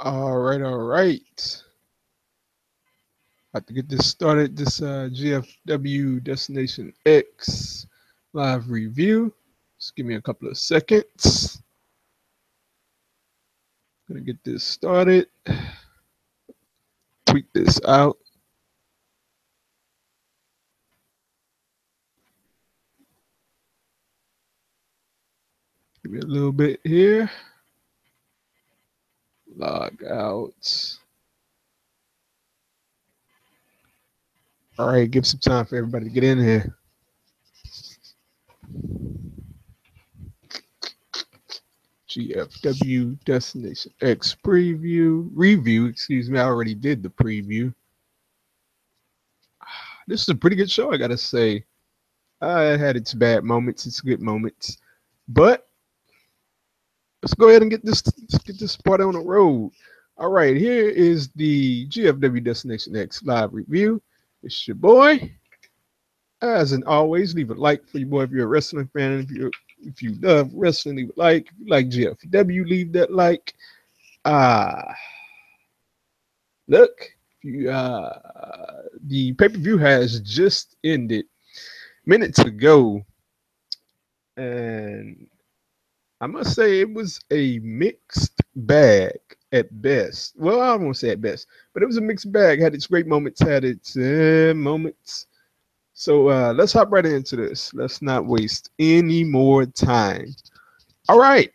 All right, all right. About to get this started. This GFW Destination X live review. Just give me a couple of seconds. Gonna get this started. Tweak this out. Give me a little bit here. Log out. All right, give some time for everybody to get in here. GFW Destination X review. Excuse me, I already did the preview. This is a pretty good show, I gotta say. It had its bad moments, its good moments, but let's go ahead and get this party on the road. All right, here is the GFW Destination X live review. It's your boy. As in always, leave a like for your boy if you're a wrestling fan. If you love wrestling, leave a like. If you like GFW, leave that like. Look, the pay-per-view has just ended minutes ago, and I must say it was a mixed bag at best. Well, I don't want to say at best, but it was a mixed bag. Had its great moments, had its moments. So let's hop right into this. Let's not waste any more time. All right.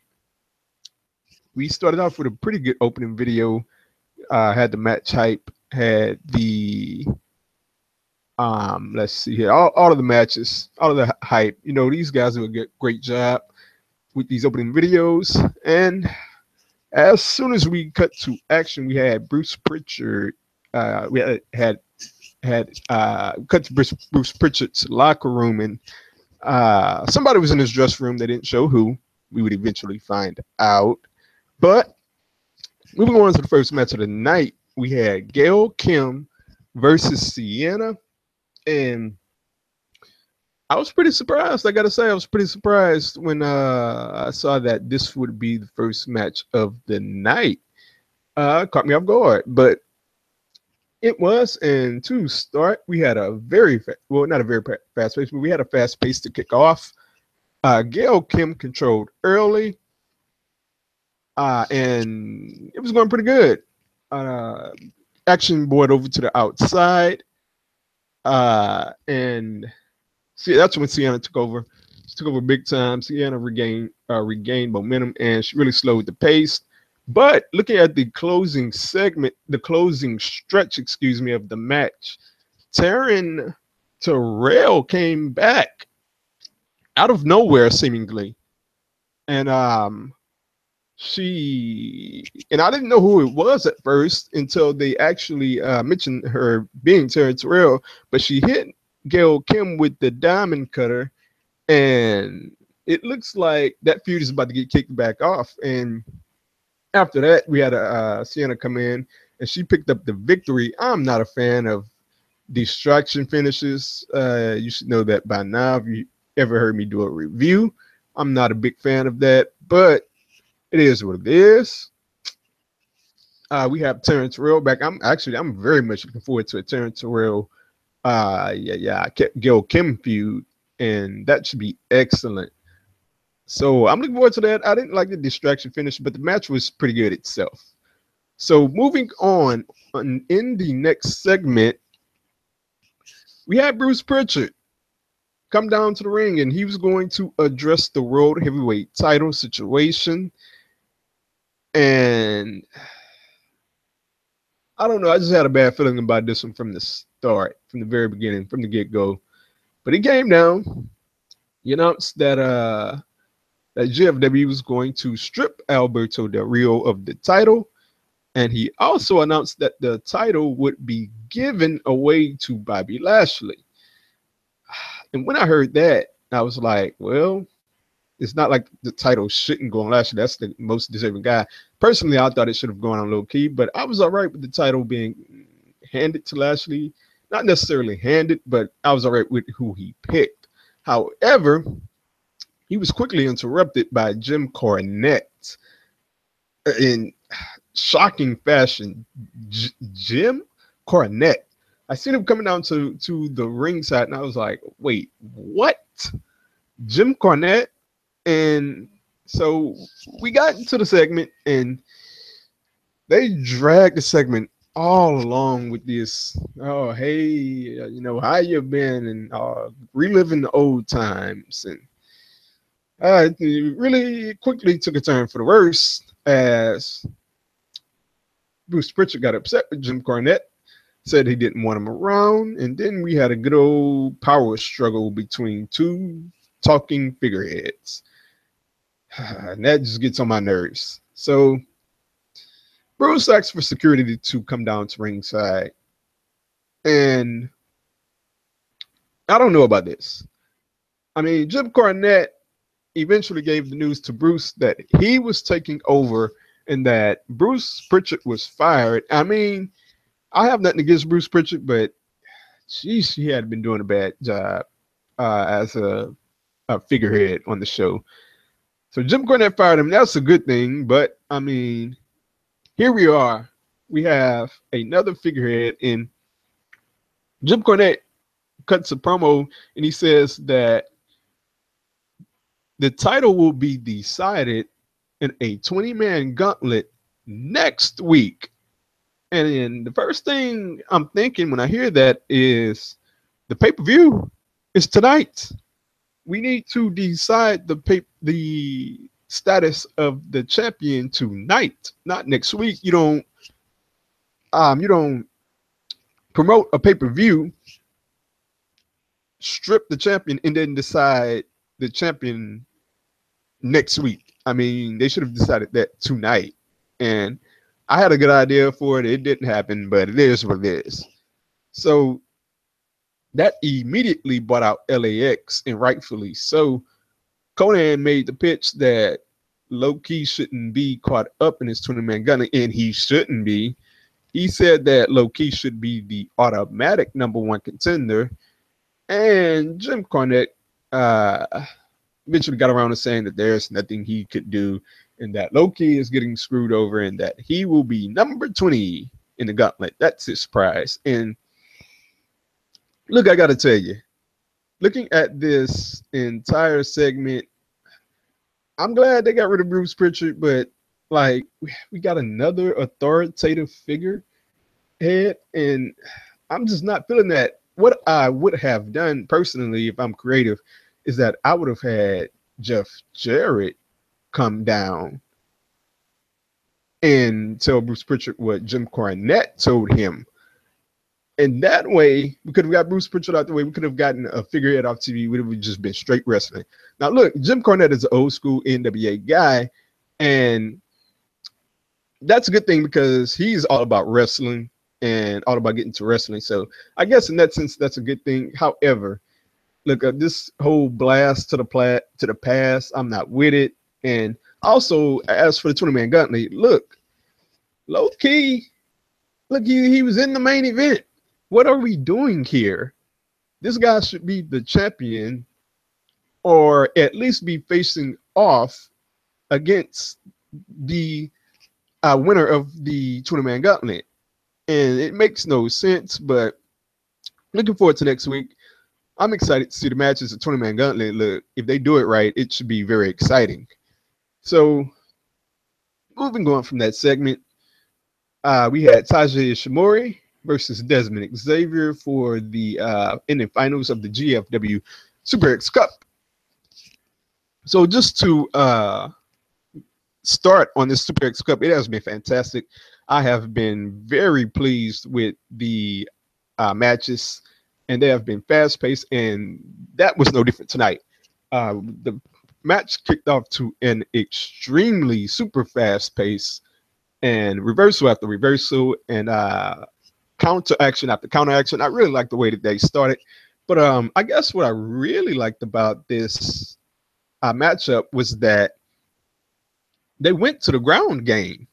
We started off with a pretty good opening video. Had the match hype, had the let's see here, all of the matches, all of the hype. You know, these guys do a great job with these opening videos. And as soon as we cut to action, we had Bruce Pritchard. We had cut to Bruce Pritchard's locker room, and somebody was in his dressing room. They didn't show who. We would eventually find out. But moving on to the first match of the night, we had Gail Kim versus Sienna, and I was pretty surprised. I gotta say, I was pretty surprised when I saw that this would be the first match of the night. Caught me off guard, but it was. And to start, we had a not a very fast pace, but we had a fast pace to kick off. Gail Kim controlled early, and it was going pretty good. Action board over to the outside, and see, that's when Sienna took over. She took over big time. Sienna regained momentum, and she really slowed the pace. But looking at the closing segment, the closing stretch, excuse me, of the match, Taryn Terrell came back out of nowhere, seemingly, and I didn't know who it was at first until they actually mentioned her being Taryn Terrell, but she hit Gail Kim with the diamond cutter, and it looks like that feud is about to get kicked back off. And after that, we had Sienna come in, and she picked up the victory. I'm not a fan of distraction finishes. You should know that by now. If you ever heard me do a review, I'm not a big fan of that, but it is what it is. We have Terrence Terrell back. I'm very much looking forward to a Terrence Terrell Gail Kim feud, and that should be excellent. So I'm looking forward to that. I didn't like the distraction finish, but the match was pretty good itself. So moving on in the next segment, we had Bruce Pritchard come down to the ring, and he was going to address the World Heavyweight title situation. And I don't know, I just had a bad feeling about this one from the start, from the very beginning, from the get-go. But he came down. He announced that that GFW was going to strip Alberto Del Rio of the title, and he also announced that the title would be given away to Bobby Lashley. And when I heard that, I was like, well, it's not like the title shouldn't go on Lashley. That's the most deserving guy. Personally, I thought it should have gone on low key, but I was all right with the title being handed to Lashley. Not necessarily handed, but I was all right with who he picked. However, he was quickly interrupted by Jim Cornette. And shocking fashion. Jim Cornette. I seen him coming down to the ringside, and I was like, "Wait, what? Jim Cornette?" And so we got into the segment, and they dragged the segment all along with this. Oh, hey, how you been, and reliving the old times, and it really quickly took a turn for the worse as Bruce Pritchard got upset with Jim Cornette, said he didn't want him around, and then we had a good old power struggle between two talking figureheads. And that just gets on my nerves. So Bruce asked for security to come down to ringside. And I don't know about this. I mean, Jim Cornette eventually gave the news to Bruce that he was taking over and that Bruce Pritchard was fired. I mean, I have nothing against Bruce Pritchard, but geez, he had been doing a bad job as a figurehead on the show. So Jim Cornette fired him. That's a good thing, but I mean, here we are. We have another figurehead, and Jim Cornette cuts a promo, and he says that the title will be decided in a 20-man gauntlet next week. And then the first thing I'm thinking when I hear that is the pay-per-view is tonight. We need to decide the status of the champion tonight, not next week. You don't promote a pay-per-view, strip the champion, and then decide the champion next week. I mean, they should have decided that tonight. And I had a good idea for it. It didn't happen, but it is what it is. So that immediately brought out LAX, and rightfully so. Conan made the pitch that Low-Ki shouldn't be caught up in his 20-man gunning, and he shouldn't be. He said that Low-Ki should be the automatic number one contender. And Jim Cornette eventually got around to saying that there's nothing he could do, and that Low-Ki is getting screwed over, and that he will be number 20 in the gauntlet. That's his prize. And look, I got to tell you, looking at this entire segment, I'm glad they got rid of Bruce Pritchard, but like we got another authoritative figure head, and I'm just not feeling that. What I would have done personally, if I'm creative, is that I would have had Jeff Jarrett come down and tell Bruce Pritchard what Jim Cornette told him. And that way, we could have got Bruce Pritchard out the way. We could have gotten a figurehead off TV. We would have just been straight wrestling. Now, look, Jim Cornette is an old school NWA guy, and that's a good thing because he's all about wrestling and all about getting to wrestling. So I guess in that sense, that's a good thing. However, look, this whole blast to the past, I'm not with it. And also, as for the 20-man gauntlet, look, Low-Ki, look, he was in the main event. What are we doing here? This guy should be the champion, or at least be facing off against the winner of the 20-man gauntlet. And it makes no sense, but looking forward to next week. I'm excited to see the matches at 20-man gauntlet. Look, if they do it right, it should be very exciting. So, moving on from that segment, we had Taiji Ishimori versus Desmond Xavier for the ending finals of the GFW Super X Cup. So just to start on this Super X Cup, it has been fantastic. I have been very pleased with the matches, and they have been fast-paced, and that was no different tonight. The match kicked off to an extremely super fast pace, and reversal after reversal, and counter action after counter action. I really like the way that they started, but I guess what I really liked about this matchup was that they went to the ground game,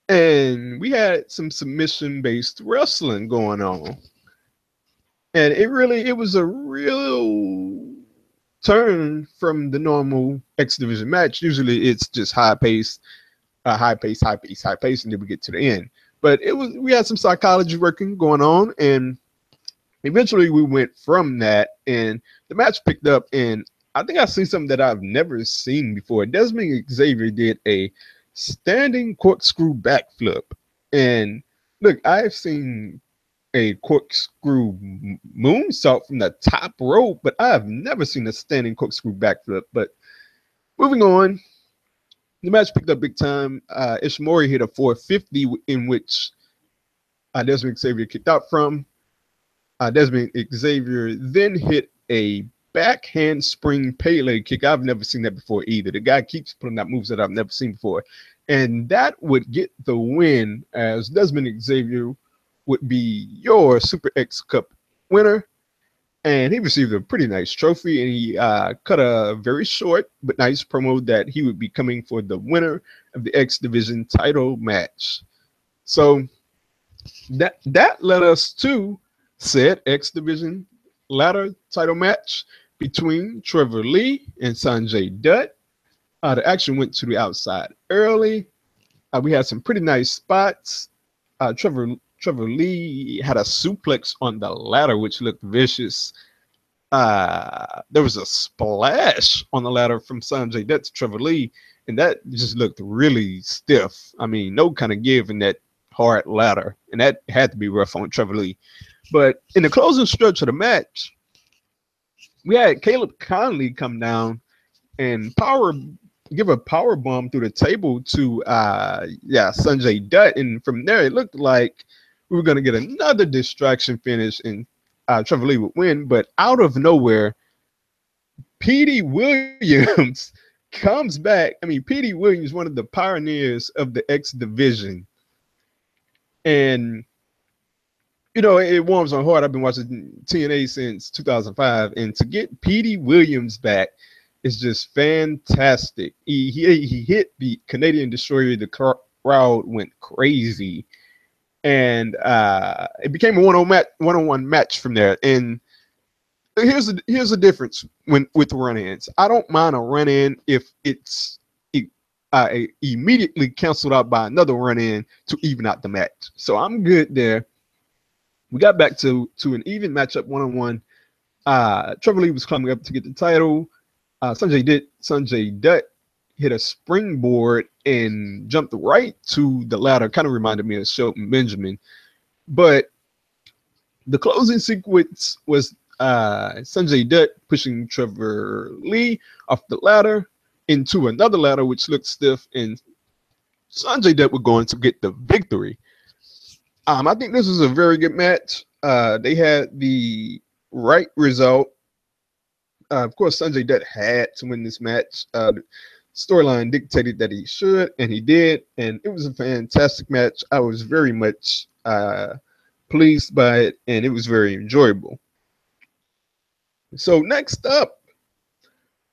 and we had some submission based wrestling going on, and it was a real turn from the normal X Division match. Usually it's just high paced, high pace, high pace, high pace, and then we get to the end. But we had some psychology working going on, and eventually we went from that, and the match picked up, and I think I seen something that I've never seen before. Desmond Xavier did a standing corkscrew backflip, and look, I've seen a corkscrew moonsault from the top rope, but I have never seen a standing corkscrew backflip. But moving on, the match picked up big time. Ishimori hit a 450 in which Desmond Xavier kicked out from. Desmond Xavier then hit a backhand spring Pele kick. I've never seen that before either. The guy keeps putting out moves that I've never seen before. And that would get the win, as Desmond Xavier would be your Super X Cup winner. And he received a pretty nice trophy, and he cut a very short but nice promo that he would be coming for the winner of the X Division title match. So that led us to said X Division ladder title match between Trevor Lee and Sanjay Dutt. The action went to the outside early. We had some pretty nice spots. Trevor Lee had a suplex on the ladder, which looked vicious. There was a splash on the ladder from Sanjay Dutt to Trevor Lee, and that just looked really stiff. I mean, no kind of give in that hard ladder, and that had to be rough on Trevor Lee. But in the closing stretch of the match, we had Caleb Conley come down and give a power bomb through the table to Sanjay Dutt, and from there it looked like we were going to get another distraction finish, and Trevor Lee would win. But out of nowhere, Petey Williams comes back. I mean, Petey Williams, one of the pioneers of the X Division, and you know, it warms my heart. I've been watching TNA since 2005, and to get Petey Williams back is just fantastic. He hit the Canadian Destroyer. The crowd went crazy, and it became a one-on-one match from there. And here's the difference with run-ins. I don't mind a run-in if it's immediately canceled out by another run-in to even out the match. So I'm good there. We got back to an even matchup, one-on-one. Trevor Lee was coming up to get the title. Sanjay Dutt hit a springboard and jumped right to the ladder. Kind of reminded me of Shelton Benjamin. But the closing sequence was Sanjay Dutt pushing Trevor Lee off the ladder into another ladder, which looked stiff, and Sanjay Dutt was going to get the victory. I think this was a very good match. They had the right result. Of course, Sanjay Dutt had to win this match. The storyline dictated that he should, and he did. And it was a fantastic match. I was very much pleased by it, and it was very enjoyable. So next up,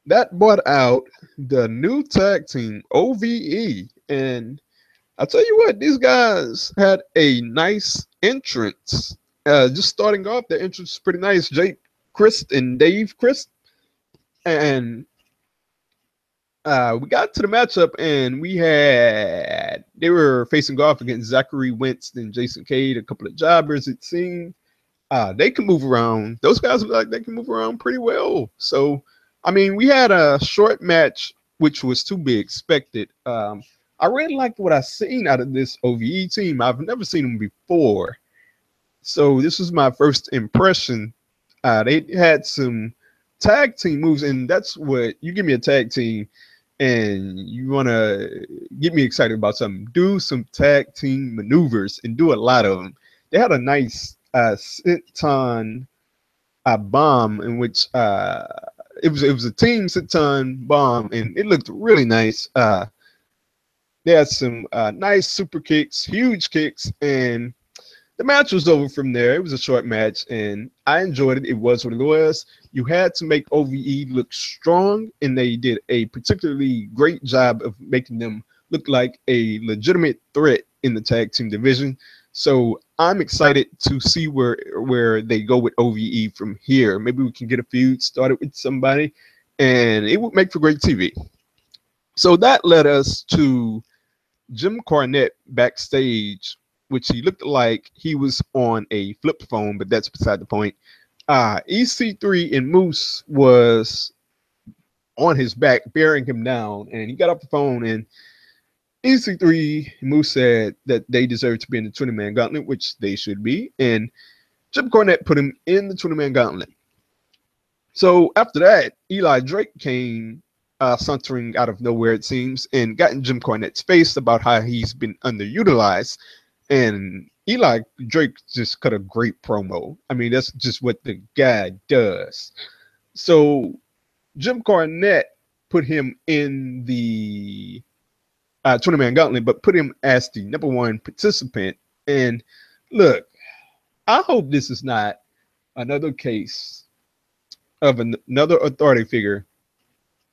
that brought out the new tag team, OVE. And I'll tell you what, these guys had a nice entrance. Just starting off, the entrance was pretty nice. Jake Christ and Dave Christ. And we got to the matchup, and they were facing off against Zachary Wentz and Jason Cade, a couple of jobbers, it seemed. They can move around. Those guys look like they can move around pretty well. So, I mean, we had a short match, which was to be expected. I really liked what I seen out of this OVE team. I've never seen them before. So this was my first impression. They had some tag team moves, and that's what you give me, a tag team, and you want to get me excited about something. Do some tag team maneuvers and do a lot of them. They had a nice senton bomb in which it was a team senton bomb, and it looked really nice. They had some nice super kicks, huge kicks, and the match was over from there. It was a short match, and I enjoyed it. It was what it was. You had to make OVE look strong, and they did a particularly great job of making them look like a legitimate threat in the tag team division. So I'm excited to see where they go with OVE from here. Maybe we can get a feud started with somebody, and it would make for great TV. So that led us to Jim Cornette backstage, which he looked like he was on a flip phone, but that's beside the point. EC3 and Moose was on his back, bearing him down, and he got off the phone, and EC3 and Moose said that they deserve to be in the 20-man gauntlet, which they should be, and Jim Cornette put him in the 20-man gauntlet. So after that, Eli Drake came sauntering out of nowhere, it seems, and got in Jim Cornette's face about how he's been underutilized. And Eli Drake just cut a great promo. I mean, that's just what the guy does. So Jim Cornette put him in the 20-man gauntlet, but put him as the #1 participant. And look, I hope this is not another case of another authority figure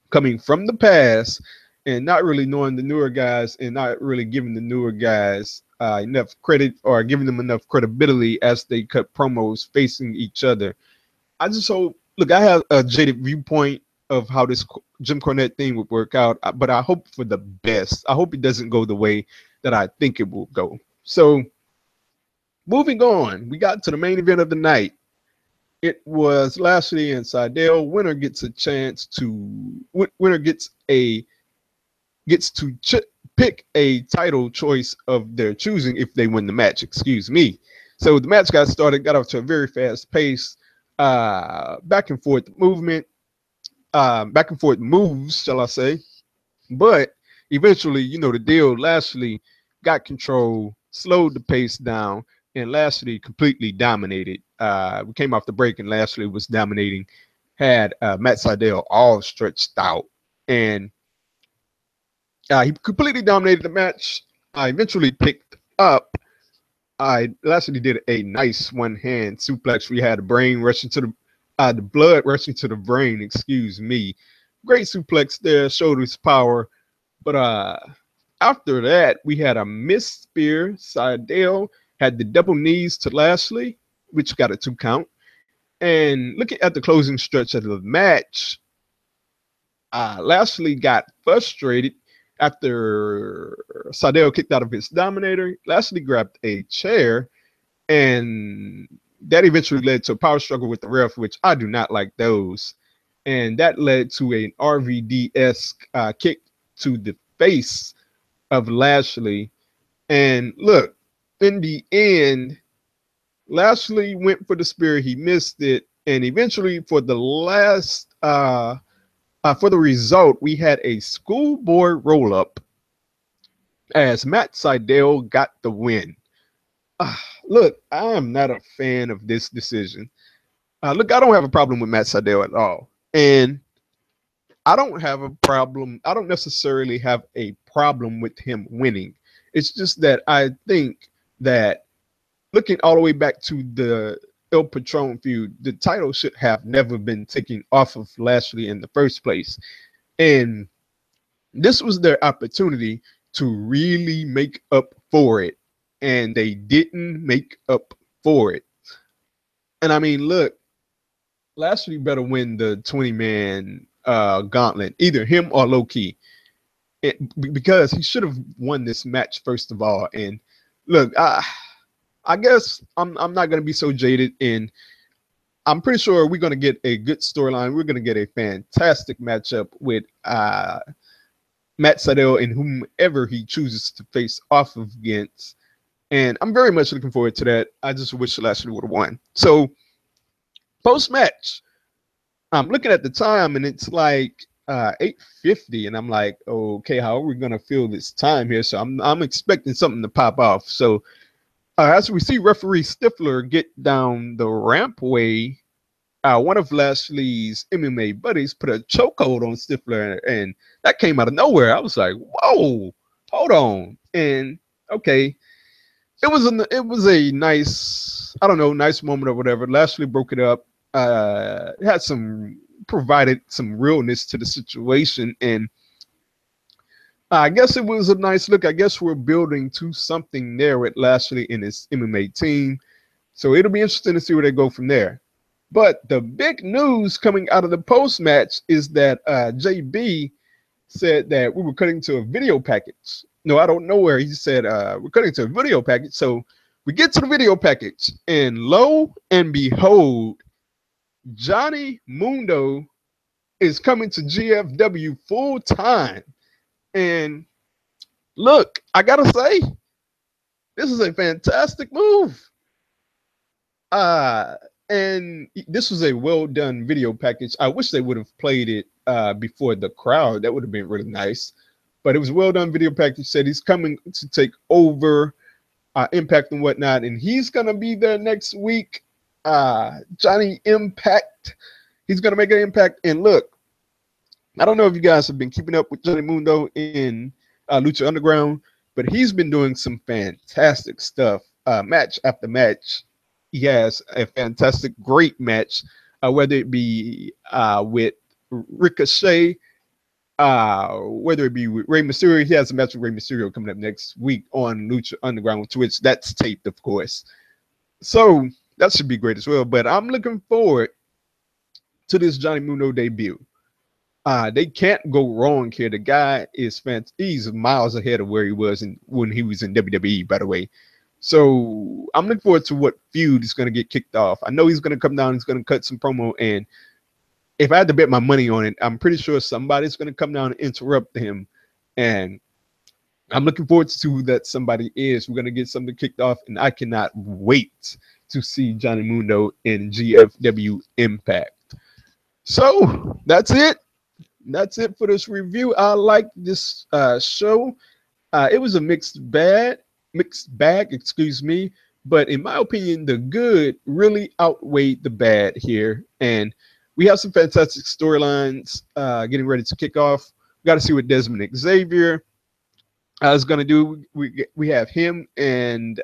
coming from the past and not really knowing the newer guys and not really giving the newer guys enough credit or giving them enough credibility as they cut promos facing each other. I just hope, look, I have a jaded viewpoint of how this Jim Cornette thing would work out, but I hope for the best. I hope it doesn't go the way that I think it will go. So moving on, we got to the main event of the night. It was Lashley and Sydal. Winner gets a chance to pick a title choice of their choosing if they win the match. Excuse me. So the match got started, got off to a very fast pace, back and forth movement, back and forth moves, shall I say? But eventually, you know the deal. Lashley got control, slowed the pace down, and Lashley completely dominated. We came off the break, and Lashley was dominating, had Matt Sydal all stretched out, and he completely dominated the match. I eventually picked up. Lashley did a nice one-hand suplex. We had the brain rushing to the blood rushing to the brain. Excuse me. Great suplex there, showed his power. But after that, we had a missed spear. Sydal had the double knees to Lashley, which got a 2 count. And looking at the closing stretch of the match, Lashley got frustrated after Sydal kicked out of his Dominator. Lashley grabbed a chair, and that eventually led to a power struggle with the ref, which I do not like those. And that led to an RVD-esque kick to the face of Lashley. And look, in the end, Lashley went for the spear. He missed it. And eventually, for the last, for the result, we had a schoolboy roll-up as Matt Sydal got the win. Look, I am not a fan of this decision. Look, I don't have a problem with Matt Sydal at all. And I don't necessarily have a problem with him winning. It's just that I think that looking all the way back to the El Patron feud, the title should have never been taken off of Lashley in the first place. And this was their opportunity to really make up for it. And they didn't make up for it. And I mean, look, Lashley better win the 20-man gauntlet, either him or Low-Ki, because he should have won this match first of all. And look, I guess I'm not going to be so jaded, and I'm pretty sure we're going to get a good storyline. We're going to get a fantastic matchup with Matt Sydal and whomever he chooses to face off of against. And I'm very much looking forward to that. I just wish Lashley would have won. So post-match, I'm looking at the time, and it's like 8:50, and I'm like, okay, how are we going to fill this time here? So I'm expecting something to pop off. So as we see referee Stifler get down the rampway, one of Lashley's MMA buddies put a chokehold on Stifler, and that came out of nowhere. I was like, whoa, hold on. And okay, it was a nice, I don't know, nice moment or whatever. Lashley broke it up, provided some realness to the situation, and I guess it was a nice look. I guess we're building to something there with Lashley and his MMA team. So it'll be interesting to see where they go from there. But the big news coming out of the post-match is that JB said that we were cutting to a video package. No, I don't know where. He said, we're cutting to a video package. So we get to the video package, and lo and behold, Johnny Mundo is coming to GFW full time. And look, I gotta say, this is a fantastic move. Uh, and this was a well done video package. I wish they would have played it before the crowd. That would have been really nice. But it was a well done video package. Said he's coming to take over Impact and whatnot, and he's gonna be there next week. Johnny Impact. He's gonna make an impact. And look, I don't know if you guys have been keeping up with Johnny Mundo in Lucha Underground, but he's been doing some fantastic stuff. Match after match, he has a fantastic, great match, whether it be with Ricochet, whether it be with Rey Mysterio. He has a match with Rey Mysterio coming up next week on Lucha Underground with Twitch. That's taped, of course. So that should be great as well. But I'm looking forward to this Johnny Mundo debut. They can't go wrong here. The guy is fantastic. He's miles ahead of where he was when he was in WWE, by the way. So I'm looking forward to what feud is going to get kicked off. I know he's going to come down. He's going to cut some promo. And if I had to bet my money on it, I'm pretty sure somebody's going to come down and interrupt him. And I'm looking forward to who that somebody is. We're going to get something kicked off. And I cannot wait to see Johnny Mundo in GFW Impact. So that's it. That's it for this review. I like this show. It was a mixed bag, excuse me. But in my opinion, the good really outweighed the bad here. And we have some fantastic storylines getting ready to kick off. We got to see what Desmond Xavier is going to do. We have him and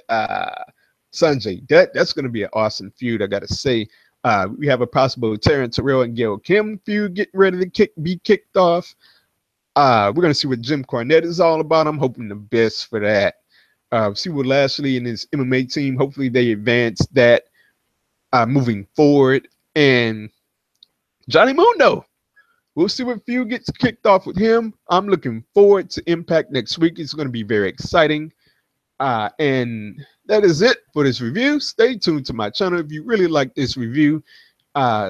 Sanjay. That's going to be an awesome feud, I got to say. We have a possible Terrence Terrell and Gail Kim feud getting ready to be kicked off. We're going to see what Jim Cornette is all about. I'm hoping the best for that. See what Lashley and his MMA team, hopefully they advance that moving forward. And Johnny Mundo, we'll see what feud gets kicked off with him. I'm looking forward to Impact next week. It's going to be very exciting. And that is it for this review. Stay tuned to my channel if you really like this review.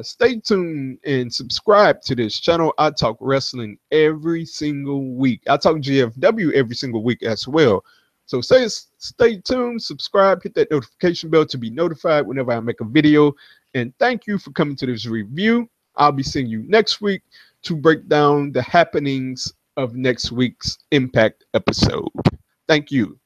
Stay tuned and subscribe to this channel. I talk wrestling every single week. I talk GFW every single week as well. So stay tuned, subscribe, hit that notification bell to be notified whenever I make a video. And thank you for coming to this review. I'll be seeing you next week to break down the happenings of next week's Impact episode. Thank you.